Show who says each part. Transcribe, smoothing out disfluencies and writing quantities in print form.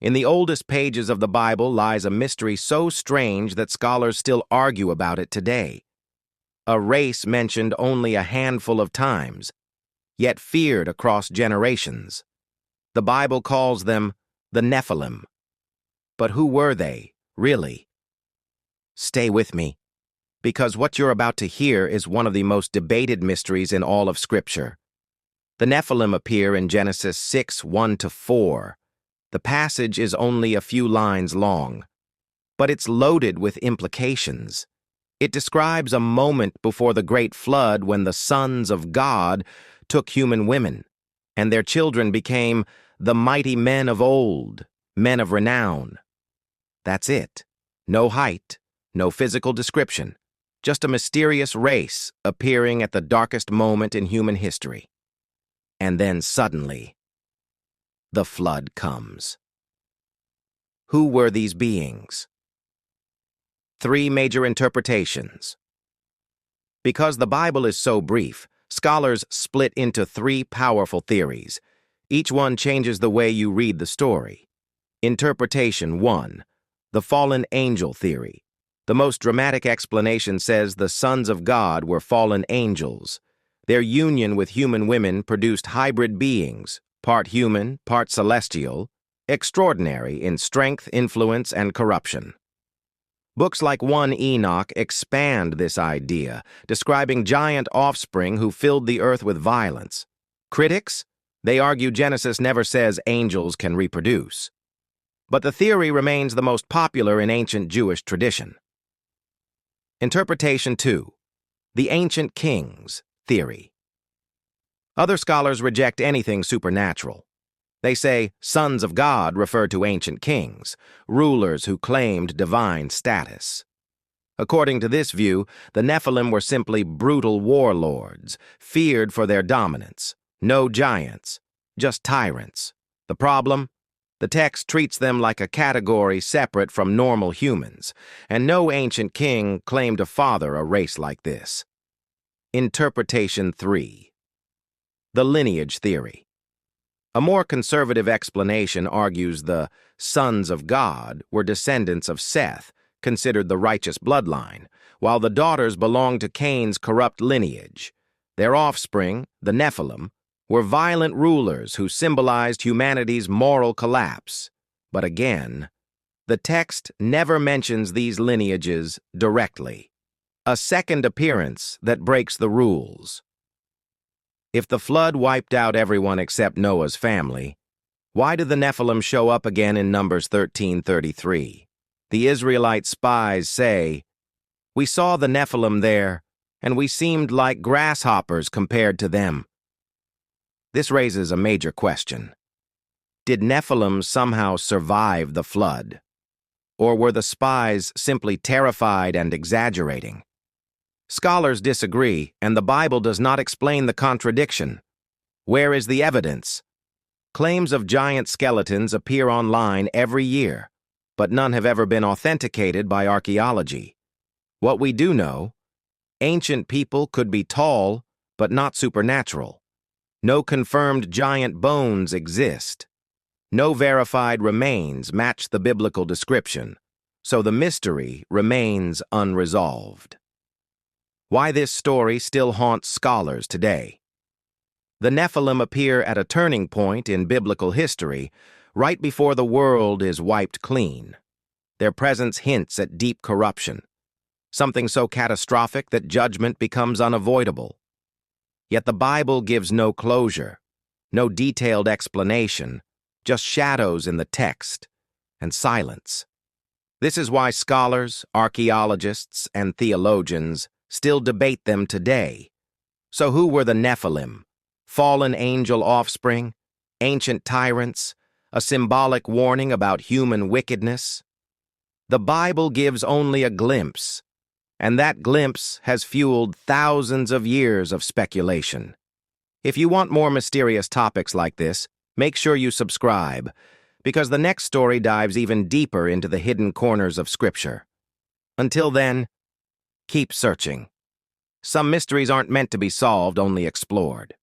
Speaker 1: In the oldest pages of the Bible lies a mystery so strange that scholars still argue about it today. A race mentioned only a handful of times, yet feared across generations. The Bible calls them the Nephilim. But who were they, really? Stay with me, because what you're about to hear is one of the most debated mysteries in all of Scripture. The Nephilim appear in Genesis 6:1-4. The passage is only a few lines long, but it's loaded with implications. It describes a moment before the great flood when the sons of God took human women, and their children became the mighty men of old, men of renown. That's it. No height, no physical description, just a mysterious race appearing at the darkest moment in human history. And then suddenly, the flood comes. Who were these beings? Three major interpretations. Because the Bible is so brief, scholars split into three powerful theories. Each one changes the way you read the story. Interpretation 1. The fallen angel theory. The most dramatic explanation says the sons of God were fallen angels. Their union with human women produced hybrid beings, part human, part celestial, extraordinary in strength, influence, and corruption. Books like 1 Enoch expand this idea, describing giant offspring who filled the earth with violence. Critics? They argue Genesis never says angels can reproduce. But the theory remains the most popular in ancient Jewish tradition. Interpretation 2. The Ancient Kings theory. Other scholars reject anything supernatural. They say sons of God refer to ancient kings, rulers who claimed divine status. According to this view, the Nephilim were simply brutal warlords, feared for their dominance. No giants, just tyrants. The problem? The text treats them like a category separate from normal humans, and no ancient king claimed to father a race like this. Interpretation 3. The lineage theory. A more conservative explanation argues the sons of God were descendants of Seth, considered the righteous bloodline, while the daughters belonged to Cain's corrupt lineage. Their offspring, the Nephilim, were violent rulers who symbolized humanity's moral collapse. But again, the text never mentions these lineages directly. A second appearance that breaks the rules. If the flood wiped out everyone except Noah's family, why did the Nephilim show up again in Numbers 13:33? The Israelite spies say, "We saw the Nephilim there, and we seemed like grasshoppers compared to them." This raises a major question. Did Nephilim somehow survive the flood? Or were the spies simply terrified and exaggerating? Scholars disagree, and the Bible does not explain the contradiction. Where is the evidence? Claims of giant skeletons appear online every year, but none have ever been authenticated by archaeology. What we do know, ancient people could be tall, but not supernatural. No confirmed giant bones exist. No verified remains match the biblical description, so the mystery remains unresolved. Why this story still haunts scholars today. The Nephilim appear at a turning point in biblical history, right before the world is wiped clean. Their presence hints at deep corruption, something so catastrophic that judgment becomes unavoidable. Yet the Bible gives no closure, no detailed explanation, just shadows in the text and silence. This is why scholars, archaeologists, and theologians still debate them today. So who were the Nephilim? Fallen angel offspring? Ancient tyrants? A symbolic warning about human wickedness? The Bible gives only a glimpse, and that glimpse has fueled thousands of years of speculation. If you want more mysterious topics like this, make sure you subscribe, because the next story dives even deeper into the hidden corners of Scripture. Until then, keep searching. Some mysteries aren't meant to be solved, only explored.